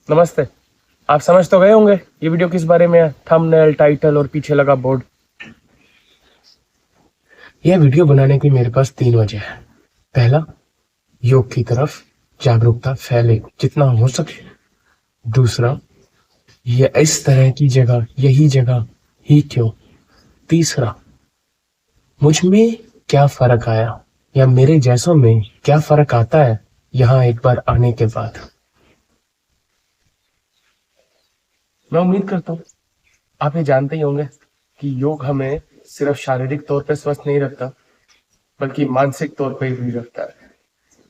नमस्ते। आप समझ तो गए होंगे ये वीडियो किस बारे में है। थंबनेल, टाइटल और पीछे लगा बोर्ड। यह वीडियो बनाने की मेरे पास 3 वजह है। पहला, योग की तरफ जागरूकता फैले जितना हो सके। दूसरा, ये इस तरह की जगह, यही जगह ही क्यों। तीसरा, मुझ में क्या फर्क आया या मेरे जैसों में क्या फर्क आता है यहाँ एक बार आने के बाद। मैं उम्मीद करता हूँ आप ये जानते ही होंगे कि योग हमें सिर्फ शारीरिक तौर पे स्वस्थ नहीं रखता, बल्कि मानसिक तौर पे भी रखता है।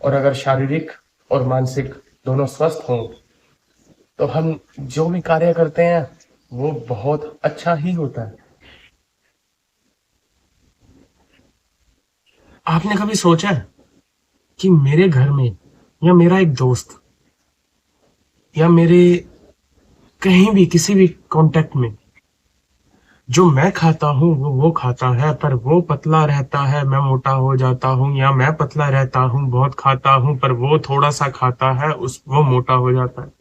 और अगर शारीरिक और मानसिक दोनों स्वस्थ हों तो हम जो भी कार्य करते हैं वो बहुत अच्छा ही होता है। आपने कभी सोचा है कि मेरे घर में या मेरा एक दोस्त या मेरे कहीं भी किसी भी कांटेक्ट में जो मैं खाता हूँ वो खाता है, पर वो पतला रहता है, मैं मोटा हो जाता हूँ, या मैं पतला रहता हूँ, बहुत खाता हूँ, पर वो थोड़ा सा खाता है, उस वो मोटा हो जाता है।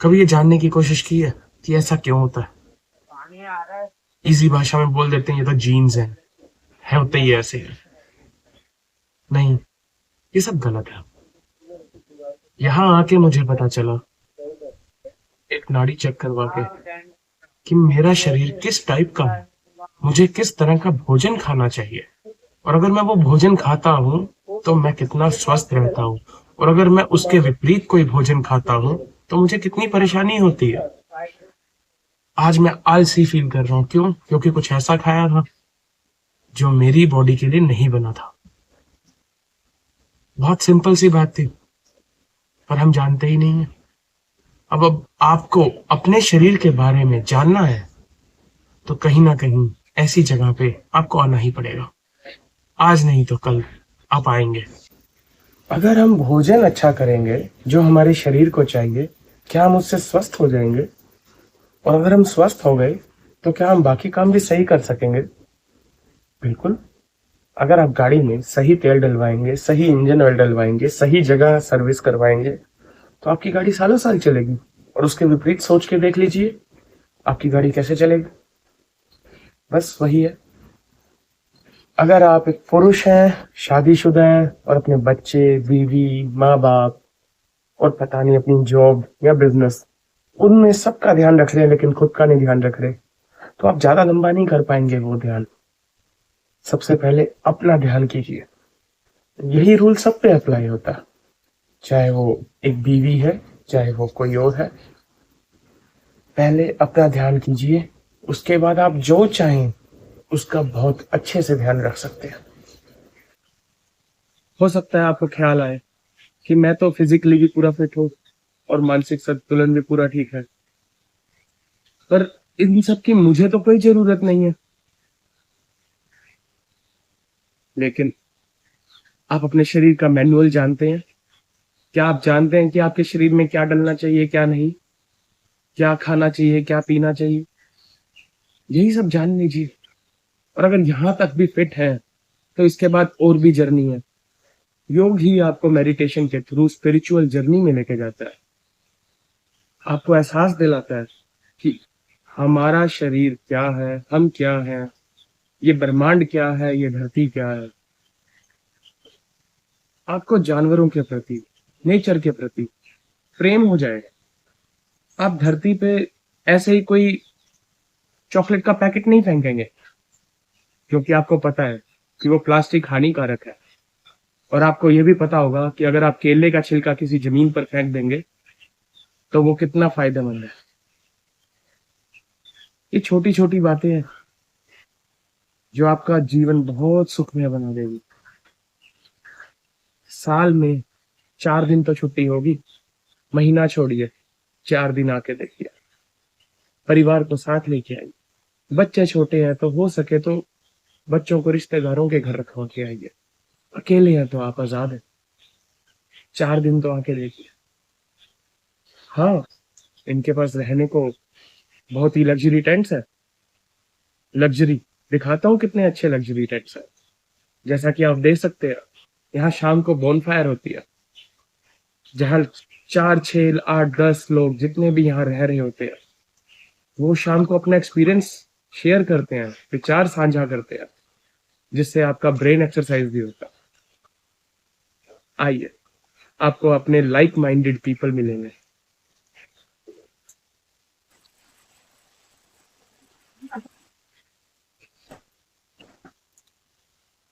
कभी ये जानने की कोशिश की है कि ऐसा क्यों होता है? इजी भाषा में बोल देते हैं ये तो जीन्स है होते ही ऐसे है। नहीं, ये सब गलत है। यहाँ आके मुझे पता चला, एक नाड़ी चेक करवा के, कि मेरा शरीर किस टाइप का है, मुझे किस तरह का भोजन खाना चाहिए, और अगर मैं वो भोजन खाता हूँ तो मैं कितना स्वस्थ रहता हूँ, और अगर मैं उसके विपरीत कोई भोजन खाता हूँ तो मुझे कितनी परेशानी होती है। आज मैं आलसी फील कर रहा हूँ। क्यों? क्योंकि कुछ ऐसा खाया था जो मेरी बॉडी के लिए नहीं बना था। बहुत सिंपल सी बात थी, पर हम जानते ही नहीं है। अब आपको अपने शरीर के बारे में जानना है तो कहीं ना कहीं ऐसी जगह पे आपको आना ही पड़ेगा। आज नहीं तो कल आप आएंगे। अगर हम भोजन अच्छा करेंगे जो हमारे शरीर को चाहिए, क्या हम उससे स्वस्थ हो जाएंगे? और अगर हम स्वस्थ हो गए तो क्या हम बाकी काम भी सही कर सकेंगे? बिल्कुल। अगर आप गाड़ी में सही तेल डलवाएंगे, सही इंजन ऑयल डलवाएंगे, सही जगह सर्विस करवाएंगे तो आपकी गाड़ी सालों साल चलेगी। और उसके विपरीत सोच के देख लीजिए आपकी गाड़ी कैसे चलेगी। बस वही है। अगर आप एक पुरुष हैं, शादीशुदा हैं, और अपने बच्चे, बीवी, माँ बाप और पता नहीं अपनी जॉब या बिजनेस, उनमें सबका ध्यान रख रहे हैं लेकिन खुद का नहीं ध्यान रख रहे, तो आप ज्यादा लंबा नहीं कर पाएंगे वो ध्यान। सबसे पहले अपना ध्यान कीजिए। यही रूल सब पे अप्लाई होता है, चाहे वो एक बीवी है, चाहे वो कोई और है। पहले अपना ध्यान कीजिए, उसके बाद आप जो चाहें उसका बहुत अच्छे से ध्यान रख सकते हैं। हो सकता है आपको ख्याल आए कि मैं तो फिजिकली भी पूरा फिट हूँ और मानसिक संतुलन भी पूरा ठीक है, पर इन सब की मुझे तो कोई जरूरत नहीं है। लेकिन आप अपने शरीर का मैनुअल जानते हैं? क्या आप जानते हैं कि आपके शरीर में क्या डलना चाहिए, क्या नहीं, क्या खाना चाहिए, क्या पीना चाहिए? यही सब जान लीजिए। और अगर यहां तक भी फिट है तो इसके बाद और भी जर्नी है। योग ही आपको मेडिटेशन के थ्रू स्पिरिचुअल जर्नी में लेके जाता है। आपको एहसास दिलाता है कि हमारा शरीर क्या है, हम क्या है, ये ब्रह्मांड क्या है, ये धरती क्या है। आपको जानवरों के प्रति, नेचर के प्रति प्रेम हो जाएगा। आप धरती पे ऐसे ही कोई चॉकलेट का पैकेट नहीं फेंकेंगे, क्योंकि आपको पता है कि वो प्लास्टिक हानिकारक है। और आपको ये भी पता होगा कि अगर आप केले का छिलका किसी जमीन पर फेंक देंगे तो वो कितना फायदेमंद है। ये छोटी छोटी बातें हैं जो आपका जीवन बहुत सुखमय बना देगी। साल में 4 दिन तो छुट्टी होगी, महीना छोड़िए, 4 दिन आके देखिए। परिवार को साथ लेके आइए। बच्चे छोटे हैं तो हो सके तो बच्चों को रिश्तेदारों के घर रखवा के आइए। अकेले हैं तो आप आजाद हैं। 4 दिन तो आके देखिए। हाँ, इनके पास रहने को बहुत ही लग्जरी टेंट्स है। लग्जरी दिखाता हूँ कितने अच्छे लग्जरी टेंट्स है। जैसा कि आप देख सकते हैं, यहाँ शाम को बॉनफायर होती है, जहाँ 4 6 8 10 लोग जितने भी यहाँ रह रहे होते हैं, वो शाम को अपना एक्सपीरियंस शेयर करते हैं, विचार साझा करते हैं, जिससे आपका ब्रेन एक्सरसाइज भी होता है। आइए, आपको अपने लाइक माइंडेड पीपल मिलेंगे।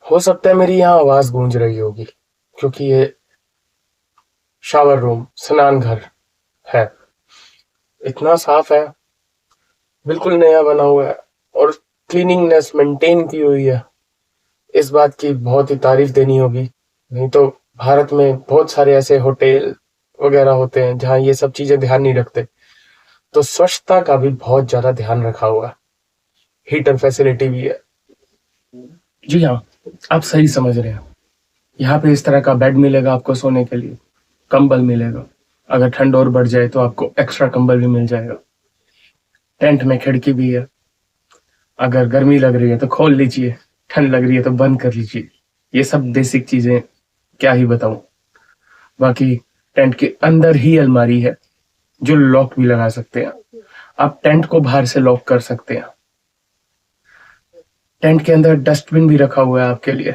हो सकता है मेरी यहाँ आवाज गूंज रही होगी, क्योंकि ये शावर रूम, स्नान घर है। इतना साफ है, बिल्कुल नया बना हुआ है, और क्लीनिंगनेस मेंटेन की हुई है। इस बात की बहुत ही तारीफ देनी होगी। नहीं तो भारत में बहुत सारे ऐसे होटल वगैरह होते हैं जहाँ ये सब चीजें ध्यान नहीं रखते। तो स्वच्छता का भी बहुत ज्यादा ध्यान रखा हुआ है। हीटर फैसिलिटी भी है। जी हाँ, आप सही समझ रहे हैं। यहाँ पे इस तरह का बेड मिलेगा आपको सोने के लिए, कंबल मिलेगा। अगर ठंड और बढ़ जाए तो आपको एक्स्ट्रा कंबल भी मिल जाएगा। टेंट में खिड़की भी है। अगर गर्मी लग रही है तो खोल लीजिए, ठंड लग रही है तो बंद कर लीजिए। ये सब बेसिक चीजें क्या ही बताऊं। बाकी टेंट के अंदर ही अलमारी है जो लॉक भी लगा सकते हैं। आप टेंट को बाहर से लॉक कर सकते हैं। टेंट के अंदर डस्टबिन भी रखा हुआ है आपके लिए।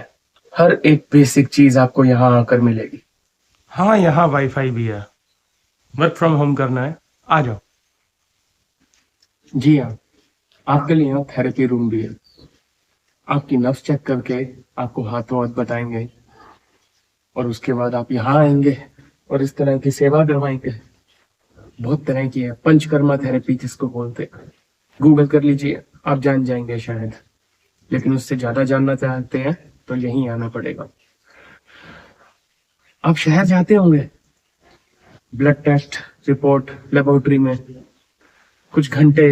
हर एक बेसिक चीज आपको यहाँ आकर मिलेगी। हाँ, यहाँ वाईफाई भी है। वर्क फ्रॉम होम करना है, आ जाओ। जी हाँ, आपके लिए यहाँ थेरेपी रूम भी है। आपकी नब्ज चेक करके आपको हाथों हाथ बताएंगे, और उसके बाद आप यहाँ आएंगे और इस तरह की सेवा करवाएंगे। बहुत तरह की है, पंचकर्मा थेरेपी जिसको बोलते हैं। गूगल कर लीजिए, आप जान जाएंगे शायद। लेकिन उससे ज्यादा जानना चाहते हैं तो यहीं आना पड़ेगा। आप शहर जाते होंगे, ब्लड टेस्ट रिपोर्ट लेबोरेटरी में कुछ घंटे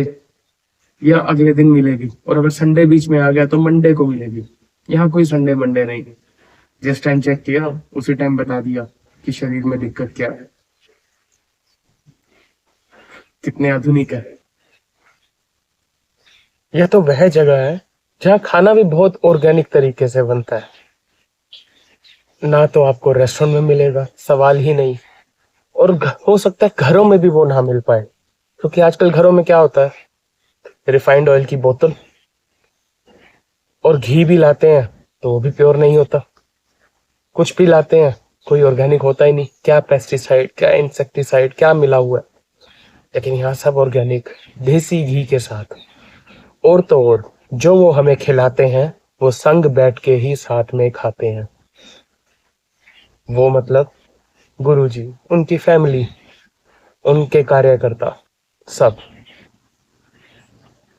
या अगले दिन मिलेगी, और अगर संडे बीच में आ गया तो मंडे को मिलेगी। यहाँ कोई संडे मंडे नहीं। जिस टाइम चेक किया उसी टाइम बता दिया कि शरीर में दिक्कत क्या है। कितने आधुनिक है। यह तो वह जगह है जहाँ खाना भी बहुत ऑर्गेनिक तरीके से बनता है। ना तो आपको रेस्टोरेंट में मिलेगा, सवाल ही नहीं। और हो सकता है घरों में भी वो ना मिल पाए, क्योंकि आजकल घरों में क्या होता है, रिफाइंड ऑयल की बोतल, और घी भी लाते हैं तो वो भी प्योर नहीं होता। कुछ भी लाते हैं कोई ऑर्गेनिक होता ही नहीं। क्या पेस्टिसाइड, क्या इंसेक्टिसाइड, क्या मिला हुआ है। लेकिन यहाँ सब ऑर्गेनिक, देसी घी के साथ। और तो और जो वो हमें खिलाते हैं वो संग बैठ के ही साथ में खाते हैं। वो मतलब गुरुजी, उनकी फैमिली, उनके कार्यकर्ता, सब।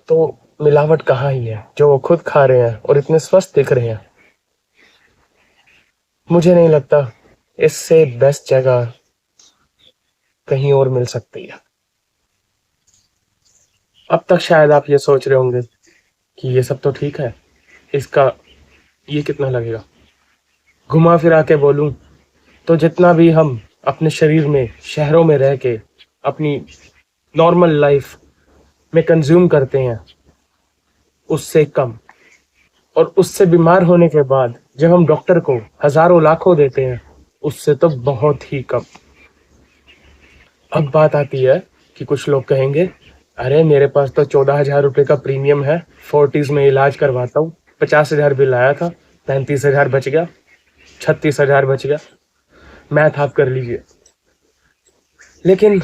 तो मिलावट कहाँ ही है जो वो खुद खा रहे हैं और इतने स्वस्थ दिख रहे हैं। मुझे नहीं लगता इससे बेस्ट जगह कहीं और मिल सकती है। अब तक शायद आप ये सोच रहे होंगे कि ये सब तो ठीक है, इसका ये कितना लगेगा। घुमा फिरा के बोलूं तो जितना भी हम अपने शरीर में शहरों में रह के अपनी नॉर्मल लाइफ में कंज्यूम करते हैं, उससे कम। और उससे बीमार होने के बाद जब हम डॉक्टर को हजारों लाखों देते हैं, उससे तो बहुत ही कम। अब बात आती है कि कुछ लोग कहेंगे, अरे मेरे पास तो 14,000 रुपये का प्रीमियम है, 40s में इलाज करवाता हूँ, 50,000 बिल आया था, 35,000 बच गया, 36,000 बच गया। मैथ आप कर लीजिए। लेकिन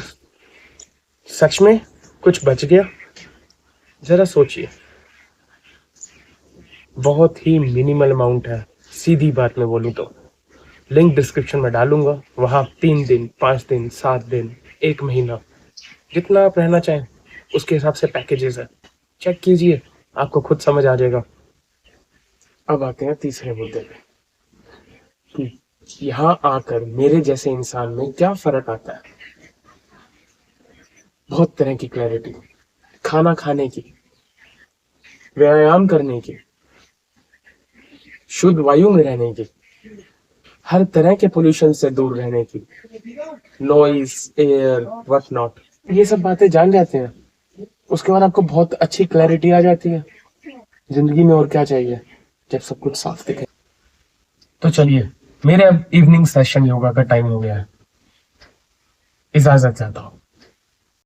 सच में कुछ बच गया? जरा सोचिए। बहुत ही मिनिमल अमाउंट है, सीधी बात में बोलूँ तो। लिंक डिस्क्रिप्शन में डालूंगा, वहाँ 3 दिन, 5 दिन, 7 दिन, 1 महीना, जितना आप रहना चाहें उसके हिसाब से पैकेजेस है। चेक कीजिए, आपको खुद समझ आ जाएगा। अब आते हैं तीसरे मुद्दे पे कि यहाँ आकर मेरे जैसे इंसान में क्या फर्क आता है। बहुत तरह की क्लैरिटी, खाना खाने की, व्यायाम करने की, शुद्ध वायु में रहने की, हर तरह के पोल्यूशन से दूर रहने की, नॉइज, एयर, व्हाट नॉट, ये सब बातें जान जाते हैं। उसके बाद आपको बहुत अच्छी क्लैरिटी आ जाती है। जिंदगी में और क्या चाहिए जब सब कुछ साफ दिखे। तो चलिए, मेरे अब इवनिंग सेशन योगा का टाइम हो गया है। इजाजत चाहता हूँ।